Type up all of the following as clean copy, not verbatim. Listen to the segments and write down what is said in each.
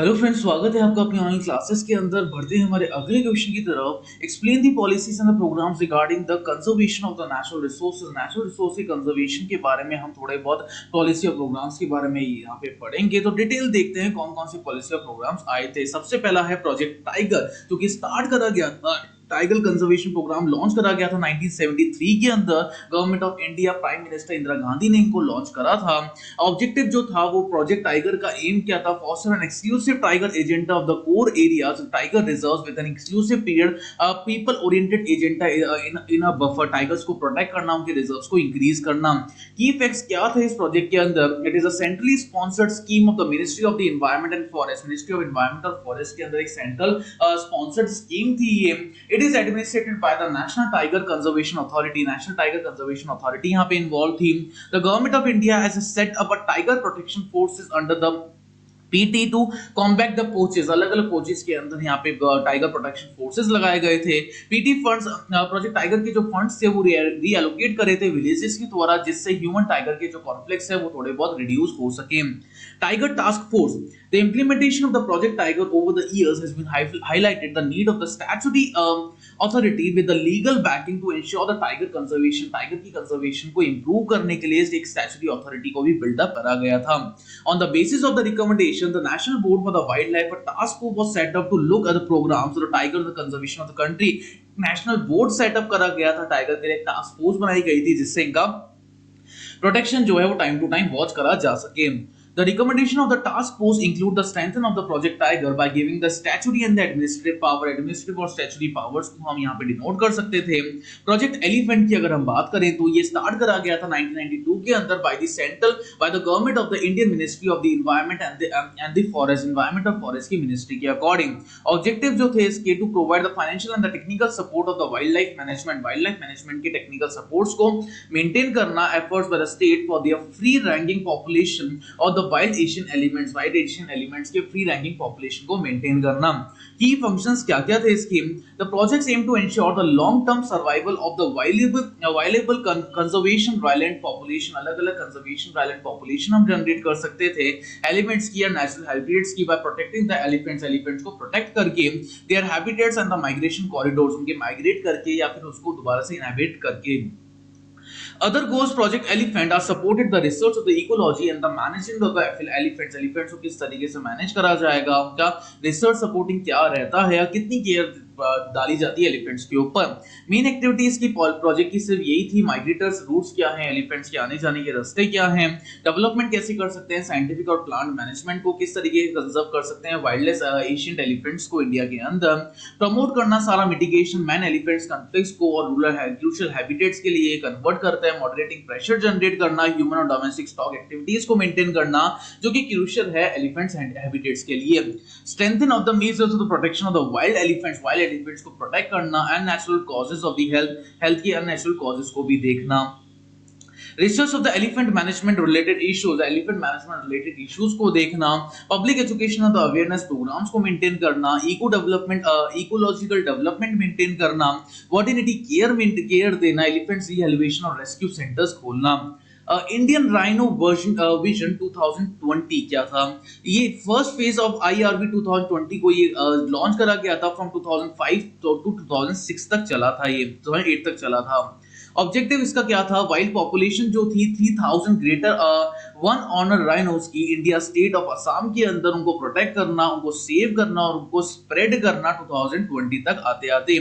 Hello friends, स्वागत है आपका अपनी ऑनलाइन क्लासेस के अंदर। बढ़ते हैं हमारे अगले क्वेश्चन की तरफ। Explain the policies and the programmes regarding the conservation of the natural resources. Natural resource के कंजर्वेशन के बारे में हम थोड़े बहुत पॉलिसी और प्रोग्राम्स के बारे में यहाँ पे पढ़ेंगे। तो डिटेल देखते हैं कौन कौन से पॉलिसी और प्रोग्राम्स आए थे। सबसे पहला है प्रोजेक्ट टाइगर, जो कि स्टार्ट करा गया था। टाइगर कंजर्वेशन प्रोग्राम लॉन्च करा गया था 1973 के अंदर। Government of India, prime minister Indira Gandhi ने इनको लॉन्च करा था। ऑब्जेक्टिव जो था वो प्रोजेक्ट टाइगर का एम क्या था? Foster an exclusive tiger agenda of the core areas tiger reserves with an exclusive period, people oriented agenda in a buffer. Tigers को प्रोटेक्ट करना, उनके रिजर्व्स को इंक्रीज करना। की फैक्ट्स क्या थे इस प्रोजेक्ट के अंदर? It is a centrally sponsored scheme of the ministry of the environment and forest. Ministry of environment और फॉरेस्ट के अंदर एक सेंट्रल स्पॉन्सर्ड स्कीम थी ये। It is administrated by the national tiger conservation authority. National tiger conservation authority यहाँ पे involve थी। The government of India has set up a tiger protection forces under the PT to combat the poaches. अलग अलग पोचेस के अंदर यहाँ पे tiger protection forces लगाए गए थे। पीटी फंड्स, प्रोजेक्ट टाइगर के जो फंड्स थे वो रीएलोकेट करे थे विलेजेस के द्वारा, जिससे ह्यूमन टाइगर के जो कॉन्फ्लिक्ट्स है वो थोड़े बहुत रिड्यूस हो सके। Tiger task force, the implementation of the project tiger over the years has been highlighted the need of the statutory authority with the legal backing to ensure the tiger conservation। Tiger की conservation को improve करने के लिए एक statutory authority को भी buildup करा गया था। On the basis of the recommendation, the National Board for the Wildlife, a task force was set up to look at the programs of the tiger, the conservation of the country। National board setup करा गया था tiger के लिए, एक task force बनाई गई थी जिससे इनका प्रोटेक्शन जो है वो टाइम टू टाइम वॉच करा जा सके। The recommendation of the task force include the strengthening of the Project Tiger by giving the statutory and the administrative power। Administrative और statutory powers को हम यहाँ पे डिनोट कर सकते थे। प्रोजेक्ट एलिफेंट की अगर हम बात करें तो ये स्टार्ट करा गया था 1992 के अंदर by the government of the Indian ministry of the environment and the forest. Environment और फॉरेस्ट की मिनिस्ट्री के अकॉर्डिंग ऑब्जेक्टिव जो थे इसके to provide the financial and the technical support of the wildlife management. Wildlife management के technical supports को maintain करना। Efforts by the state for their free ranking population और the wild Asian elements. Wild Asian elements के free ranking population को maintain करना। की functions क्या-क्या थे इसके? The projects aim to ensure the long term survival of the viable conservation violent population. अलग-अलग conservation violent population हम जनरेट कर सकते थे एलिमेंट्स की या नेचुरल हैबिटेट्स की, by protecting the elephants. Elephants को प्रोटेक्ट करके their habitats and the migration corridors, उनके माइग्रेट करके या फिर उसको दोबारा से इनहैबिट करके। Other goals Project Elephant are supported the research of the ecology and the managing of the elephants। Elephants को किस तरीके से मैनेज करा जाएगा, उनका रिसर्च सपोर्टिंग क्या रहता है, कितनी केयर डाली जाती है एलिफेंट्स के ऊपर। मेन एक्टिविटीज की प्रोजेक्ट की सिर्फ यही थी। माइग्रेटर्स रूट्स क्या हैं, एलिफेंट्स के आने जाने के रास्ते क्या हैं, डेवलपमेंट कैसे कर सकते हैं, साइंटिफिक और प्लांट मैनेजमेंट को किस तरीके से कंजर्व कर सकते हैं वाइल्डलेस एशियन एलिफेंट्स को इंडिया के अंदर, प्रमोट करना सारा मिटिगेशन मैन एलिफेंट्स कॉन्फ्लिक्ट्स को और रूरल क्रूशियल हैबिटेट्स के लिए कन्वर्ट करता है। मॉडरेटिंग प्रेशर जनरेट करना, ह्यूमन और डोमेस्टिक स्टॉक एक्टिविटीज को मेंटेन करना जो कि क्रूशियल है एलिफेंट्स एंड हैबिटेट्स के लिए। Strengthen of the measures of the protection of the wild elephants. Wild elephants को प्रोटेक्ट करना and natural causes of the health की अननेचुरल कॉजेस को भी देखना। Research of the elephant management related issues. Elephant management related issues को देखना। Public education of the awareness programmes को maintain करना। Eco development, ecological development maintain करना। वर्टिनिटी केयर देना। एलिफेंट्स रिहेबिलिटेशन और रेस्क्यू सेंटर्स खोलना। इंडियन राइनो विजन 2020 क्या था? ये फर्स्ट फेज ऑफ आईआरबी 2020 को ये लॉन्च करा गया था। फ्रॉम 2005 टू 2006 तक चला था, ये 2008 तक चला था। ऑब्जेक्टिव इसका क्या था? वाइल्ड पॉपुलेशन जो थी 3000 ग्रेटर वन ऑनर राइनोस की इंडिया स्टेट ऑफ असम के अंदर, उनको प्रोटेक्ट करना, उनको सेव करना और उनको स्प्रेड करना 2020 तक आते आते।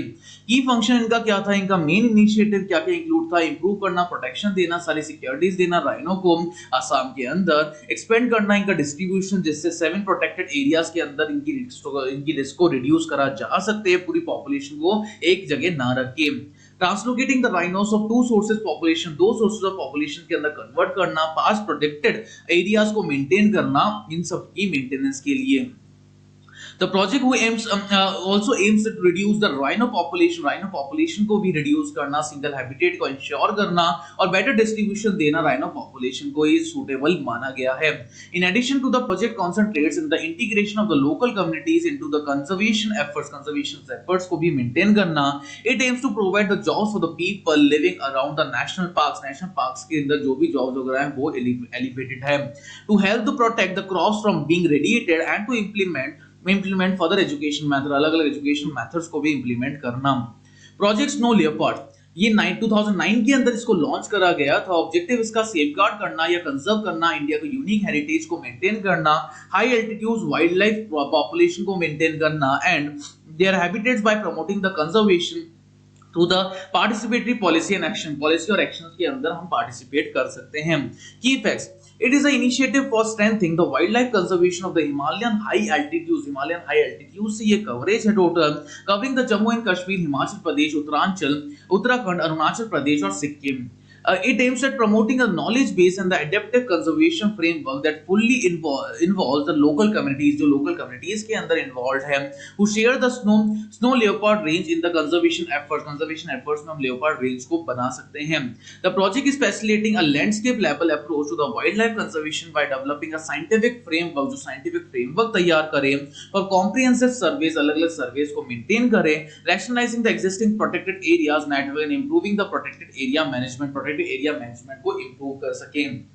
की फंक्शन इनका क्या था? इनका मेन इनिशिएटिव क्या क्या इंक्लूड था? इंप्रूव करना, प्रोटेक्शन देना, सारी सिक्योरिटीज देना राइनो को असम के अंदर, एक्सपेंड करना इनका डिस्ट्रीब्यूशन जिससे 7 प्रोटेक्टेड एरियाज के अंदर इनकी रिस्क को रिड्यूस करा जा सकते हैं, पूरी पॉपुलेशन को एक जगह ना रख के। Translocating the rhinos of two sources population, दो सोर्सेज ऑफ पॉपुलेशन के अंदर कन्वर्ट करना, पास प्रोटेक्टेड एरियाज को मेंटेन करना, इन सब की मेंटेनेंस के लिए। The project who aims also aims to reduce the rhino population. Rhino population को भी reduce करना, single habitat को ensure करना और better distribution देना rhino population को ये suitable माना गया है. In addition to the project concentrates in the integration of the local communities into the conservation efforts को भी maintain करना. It aims to provide the jobs for the people living around the national parks. National parks के अंदर जो भी jobs वगैरह हैं वो elevated है. To help to protect the crops from being radiated and to implement further education method, अलग अलग एजुकेशन मेथड्स को भी इंप्लीमेंट करना. प्रोजेक्ट स्नो लेपर्ड ये 2009 के अंदर इसको लॉन्च करा गया था. ऑब्जेक्टिव इसका सेफगार्ड करना या कंजर्व करना, इंडिया का यूनिक हेरिटेज को मेंटेन करना, high altitude wild life population को मेंटेन करना and there habitats bye promoting the conservation through the participatory policy and action. Policy और एक्शन के अंदर हम पार्टिसिपेट कर सकते हैं. की facts, it is an initiative for strengthening the wildlife conservation of the Himalayan high altitudes. Himalayan high altitude से ये कवरेज है total, covering the Jammu and Kashmir, Himachal Pradesh, Uttaranchal, Uttarakhand, Arunachal Pradesh और Sikkim. It aims at promoting a knowledge base and the adaptive conservation framework that fully involves the local communities, जो local communities के अंदर involved है, who share the snow leopard range in the conservation efforts. Conservation efforts में हम leopard range को बना सकते हैं. The project is facilitating a landscape level approach to the wildlife conservation by developing a scientific framework, जो scientific framework तैयार करे for comprehensive surveys, अलग-अलग surveys को maintain करे, rationalizing the existing protected areas network and improving the protected area management. Area management को improve कर सकें.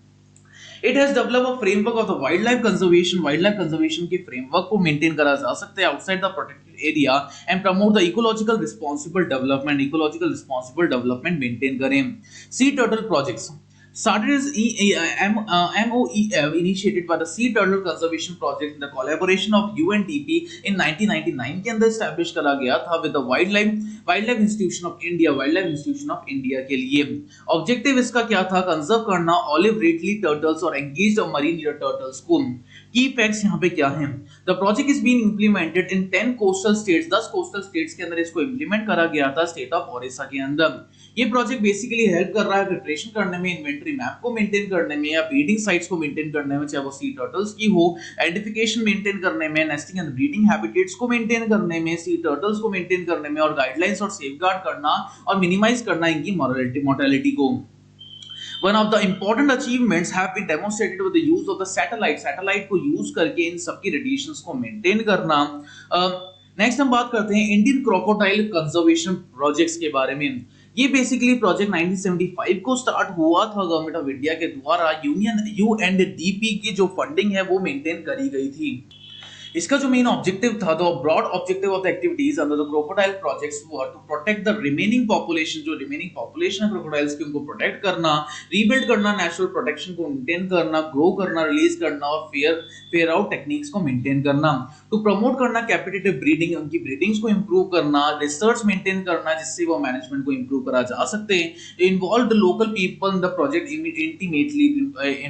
It has developed a framework of the wildlife conservation. Wildlife conservation के framework को maintain करा जा सकता है outside the protected area and promote the ecological responsible development. Ecological responsible development maintain करें. Sea turtle projects started as MOEF, initiated by the Sea Turtle Conservation Project in the collaboration of UNDP in 1999 के अंदर establish करा गया था with the Wildlife Institution of India. Wildlife Institution of India के लिए objective इसका क्या था? कंजर्व करना olive ridley turtles और engaged marine turtles को. Key facts यहाँ पे क्या हैं? The project is being implemented in 10 coastal states. 10 coastal states के अंदर इसको implement करा गया था state of Orissa के अंदर. ये प्रोजेक्ट बेसिकली हेल्प कर रहा है प्रिपरेशन करने में, इन्वेंटरी मैप को मेंटेन करने में या ब्रीडिंग साइट्स को मेंटेन करने में, चाहे वो सी टर्टल्स की हो, आइडेंटिफिकेशन मेंटेन करने में, नेस्टिंग एंड ब्रीडिंग हैबिटेट्स को मेंटेन करने में, सी टर्टल्स को मेंटेन करने में और गाइडलाइंस और सेफगार्ड करना और मिनिमाइज करना इनकी मोर्टेलिटी को. One of the important achievements have been demonstrated with the use of the satellite. Satellite को यूज करके इन सबकी रेडिएशंस को मेंटेन करना. नेक्स्ट हम बात करते हैं इंडियन क्रोकोडाइल कंजर्वेशन प्रोजेक्ट्स के बारे में. ये बेसिकली प्रोजेक्ट 1975 को स्टार्ट हुआ था गवर्नमेंट ऑफ इंडिया के द्वारा. यूएनडीपी की जो फंडिंग है वो मेंटेन करी गई थी. इसका जो मेन ऑब्जेक्टिव था, तो broad objective of the activities under the crocodile projects were to protect the remaining population. जो रिमेनिंग पॉपुलेशन है क्रोकोडाइल्स की उनको प्रोटेक्ट करना, रीबिल्ड करना, नेचुरल प्रोटेक्शन को मेंटेन करना, ग्रो करना, रिलीज करना और फेयर आउट टेक्निक्स को मेंटेन करना. टू प्रमोट करना कैपिटेटिव ब्रीडिंग, उनकी ब्रीडिंग्स को इंप्रूव करना, रिसर्च मेंटेन करना जिससे वो मैनेजमेंट को इंप्रूव करा जा सकते हैं. Involve the local people in the project intimately,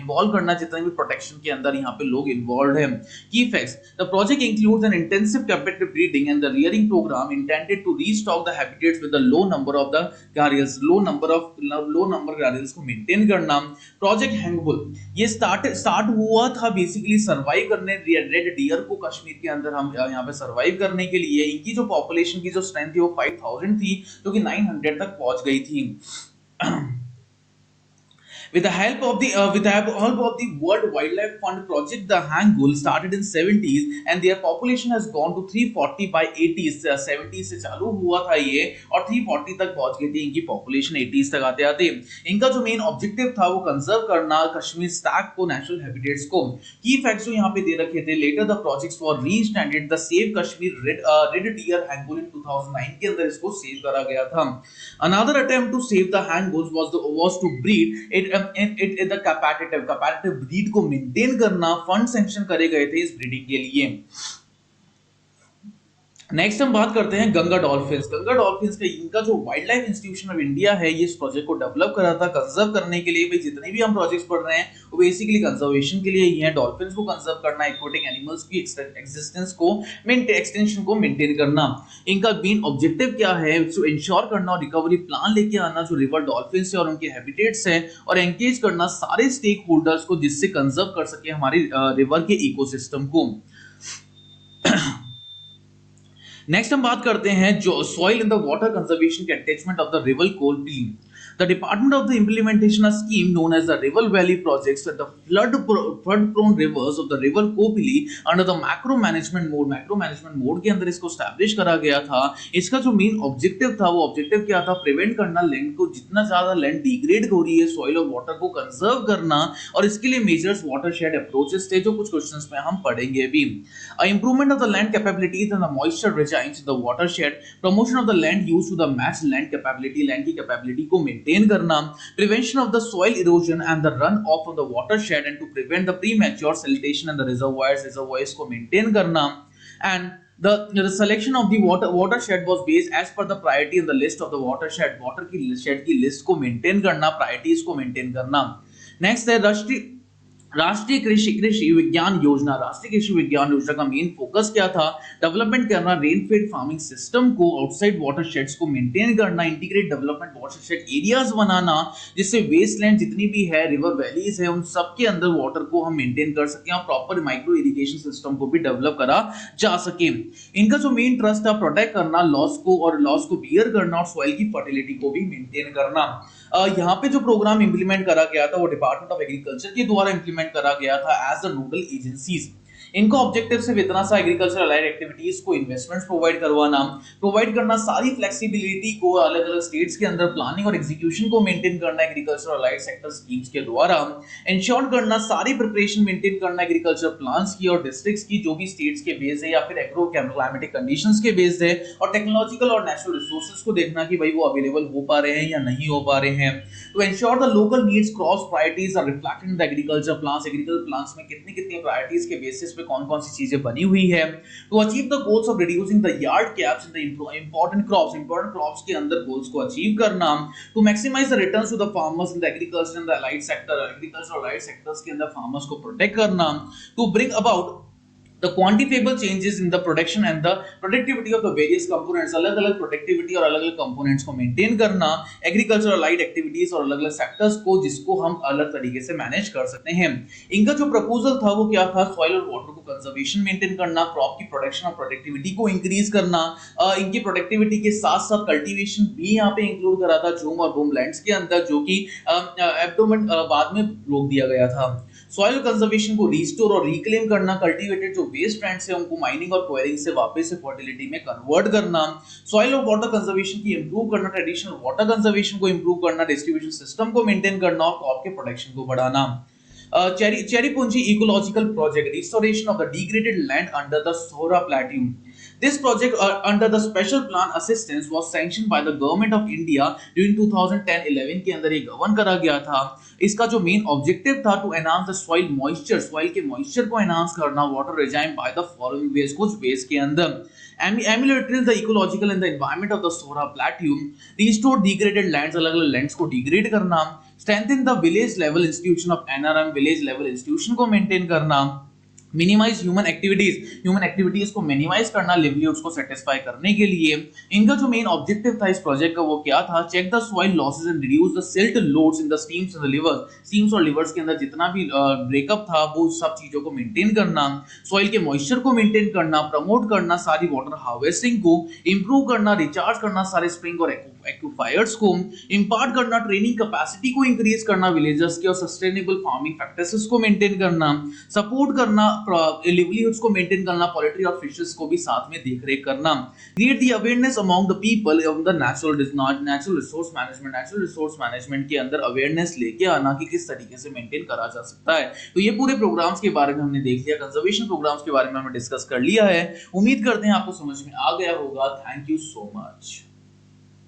involve करना जितने भी प्रोटेक्शन के अंदर यहाँ पे लोग इन्वॉल्व है. की facts, the project includes an intensive captive breeding and the rearing program intended to restock the habitats with the low number of the gharials. low number gharials को maintain करना. Project Hangbull ये start हुआ था basically survive करने red dear को कश्मीर के अंदर हम यहाँ पे सर्वाइव करने के लिए. इनकी जो पॉपुलेशन की जो स्ट्रेंथ थी वो 5000 थी जो कि 900 तक पहुंच गई थी. With the help of the World Wildlife Fund project, the Hangul started in 70s and their population has gone to 340 by 80s. 70s से चालू हुआ था ये और 340 तक पहुंच गई थी इनकी पॉपुलेशन 80s तक आते आते. इनका जो मेन ऑब्जेक्टिव था वो कंजर्व करना कश्मीर स्टैग को, नेचुरल हैबिटेट्स को. की फैक्ट्स जो यहाँ पे दे रखे थे, later the projects for restandard the save Kashmir red deer hangul in 2009 के अंदर इसको सेव करा गया था. Another attempt to save the hangulls was to breed it the competitive breed को मेंटेन करना. फंड सैंक्शन करे गए थे इस ब्रीडिंग के लिए. नेक्स्ट हम बात करते हैं गंगा डॉल्फिन्स. गंगा डॉल्फिन्स का इनका जो wild life institution of India है ये इस प्रोजेक्ट को डेवलप करा था कंजर्व करने के लिए. भाई जितने भी हम प्रोजेक्ट्स पढ़ रहे हैं वो बेसिकली कंजर्वेशन के लिए ही है. डॉल्फिन्स को कंजर्व करना, एक्वाटिक एनिमल्स की एग्जिस्टेंस को एक्सटेंशन को मेंटेन करना. इनका मेन ऑब्जेक्टिव क्या है? टू इंश्योर करना और रिकवरी प्लान लेके आना जो रिवर डॉल्फिन्स है और उनके हैबिटेट्स हैं और एंगेज करना सारे स्टेक होल्डर्स को जिससे कंजर्व कर सके हमारी रिवर के इकोसिस्टम को. नेक्स्ट हम बात करते हैं जो soil in the water conservation catchment of the river Kolpi. The Department of the implementation a scheme known as the River Valley Projects at the flood-prone rivers of the River Kopili under the macro management mode. Macro management mode के अंदर इसको establish करा गया था. इसका जो main objective था वो ऑब्जेक्टिव क्या था? प्रिवेंट करना लैंड को, जितना ज्यादा लैंड डिग्रेड हो रही है सॉइल और वाटर को कंजर्व करना, और इसके लिए मेजर्स वाटरशेड अप्रोचेस थे जो कुछ क्वेश्चंस में हम पढ़ेंगे भी. Improvement of the land capabilities and the moisture regimes in the watershed. Promotion of the land use to the match land capability. Land की कैपेबिलिटी को मेंटेन करना. Prevention of the soil erosion and the run off of the watershed and to prevent the premature siltation and the reservoirs को maintain करना. And the selection of the watershed was based as per the priority in the list of the watershed. Water की shade की list को maintain करना, priorities को maintain करना. Next है राष्ट्रीय कृषि विज्ञान योजना. राष्ट्रीय कृषि विज्ञान योजना का मेन फोकस क्या था? डेवलपमेंट करना रेनफेड फार्मिंग सिस्टम को, आउटसाइड वाटरशेड्स को मेंटेन करना, इंटीग्रेट डेवलपमेंट वाटरशेड एरियाज बनाना, जिससे वेस्टलैंड जितनी भी है, रिवर वैलीज है, उन सब के अंदर वाटर को हम मेंटेन कर सकें और प्रॉपर माइक्रो इरिगेशन सिस्टम को भी डेवलप करा जा सके. इनका जो मेन ट्रस्ट था प्रोटेक्ट करना लॉस को बियर करना और सॉइल की फर्टिलिटी को भी मेंटेन करना. यहाँ पे जो प्रोग्राम इंप्लीमेंट करा गया था वो डिपार्टमेंट ऑफ एग्रीकल्चर के द्वारा इंप्लीमेंट करा गया था एज द नोडल एजेंसीज. इनका ऑब्जेक्टिव सिर्फ इतना सा एग्रीकल्चर अलाइड एक्टिविटीज को इन्वेस्टमेंट्स प्रोवाइड करना, सारी फ्लेक्सिबिलिटी को अलग अलग स्टेट्स के अंदर प्लानिंग और एग्जीक्यूशन को मेंटेन करना एग्रीकल्चर अलाइड सेक्टर स्कीम्स के द्वारा, इंश्योर करना सारी प्रिपरेशन मेंटेन करना एग्रीकल्चर प्लान्स की और डिस्ट्रिक्ट्स की जो भी स्टेट्स के बेस है या फिर एग्रो क्लाइमेटिक कंडीशंस के बेस है, और टेक्नोलॉजिकल और नेचुरल रिसोर्सेज को देखना कि भाई वो अवेलेबल हो पा रहे हैं या नहीं हो पा रहे हैं. To ensure the local needs cross priorities are reflected in the agriculture plans. Agriculture plans में कितनी प्रायोरिटीज के बेसिस पे कौन-कौन सी चीजें बनी हुई है. To achieve the goals of reducing the yield gaps in the important crops के अंदर गोल्स को अचीव करना. To maximise the returns to the farmers in the agriculture and the allied sector. Agriculture allied sectors के अंदर farmers को protect करना. To bring about the quantifiable changes in the production and the productivity of the various components. अलग अलग productivity और अलग अलग components को मेंटेन करना, एग्रीकल्चर अलाइड एक्टिविटीज और अलग अलग सेक्टर्स को जिसको हम अलग तरीके से मैनेज कर सकते हैं. इनका जो प्रपोजल था वो क्या था? सॉइल और वाटर को कंजर्वेशन मेंटेन करना, क्रॉप की प्रोडक्शन और प्रोडक्टिविटी को इंक्रीज करना. इनकी प्रोडक्टिविटी के साथ साथ कल्टीवेशन भी यहाँ पे इंक्लूड करा था जूम और बूम लैंड्स के अंदर, जो कि एब्डोमेंट बाद में रोक दिया गया था. सॉइल कंजर्वेशन को रिस्टोर और रिक्लेम करना, कल्टीवेटेड जो वेस्ट लैंड्स है उनको माइनिंग और क्वेरिंग से वापस से फर्टिलिटी में कन्वर्ट करना. सॉइल और वाटर कंजर्वेशन की इंप्रूव करना, ट्रेडिशनल वाटर कंजर्वेशन को इंप्रूव करना, डिस्ट्रीब्यूशन सिस्टम को मेंटेन करना और क्रॉप के प्रोडक्शन को बढ़ाना. Cherrypunji ecological project, restoration of the degraded land under the Sohra Plateau. This project under the special plan assistance was sanctioned by the government of India during 2010-11 के अंदर ये govern करा गया था. इसका जो मेन ऑब्जेक्टिव था to enhance the soil moisture, soil के मॉइस्चर को एनहांस करना water regime by the following ways. कुछ वेज के अंदर ameliorate the ecological and the environment of the Sohra Plateau, restore degraded lands, अलग अलग लैंड्स को डिग्रेड करना, strengthen the village level institution of NRM, village level institution को maintain करना, minimise human activities को मिनिमाइज करना लिवलीहुड्स को सेटिस्फाई करने के लिए. इनका जो मेन ऑब्जेक्टिव था इस प्रोजेक्ट का वो क्या था? Check the soil losses and reduce the silt loads in the streams and the rivers. Streams और रिवर्स के अंदर जितना भी ब्रेकअप था वो सब चीजों को मेंटेन करना, सॉइल के मॉइस्चर को मेंटेन करना, प्रमोट करना सारी वाटर हार्वेस्टिंग को, इंप्रूव करना, रिचार्ज करना सारे स्प्रिंग और एक्विफायर्स को, इंपार्ट करना ट्रेनिंग कैपेसिटी को इंक्रीज करना विलेजर्स की और सस्टेनेबल फार्मिंग प्रैक्टिसेस को मेंटेन करना, सपोर्ट करना लिवलीहुड्स को मेंटेन करना, पोल्ट्री और फिशेस को भी साथ में देखरेख करना. Create the awareness among the people on the natural resource management के अंदर अवेयरनेस लेके आना कि किस तरीके से मेंटेन करा जा सकता है. तो ये पूरे प्रोग्राम्स के बारे में हमने देख लिया, कंजर्वेशन प्रोग्राम्स के बारे में हमने डिस्कस कर लिया है. उम्मीद करते हैं आपको समझ में आ गया होगा. Thank you so much.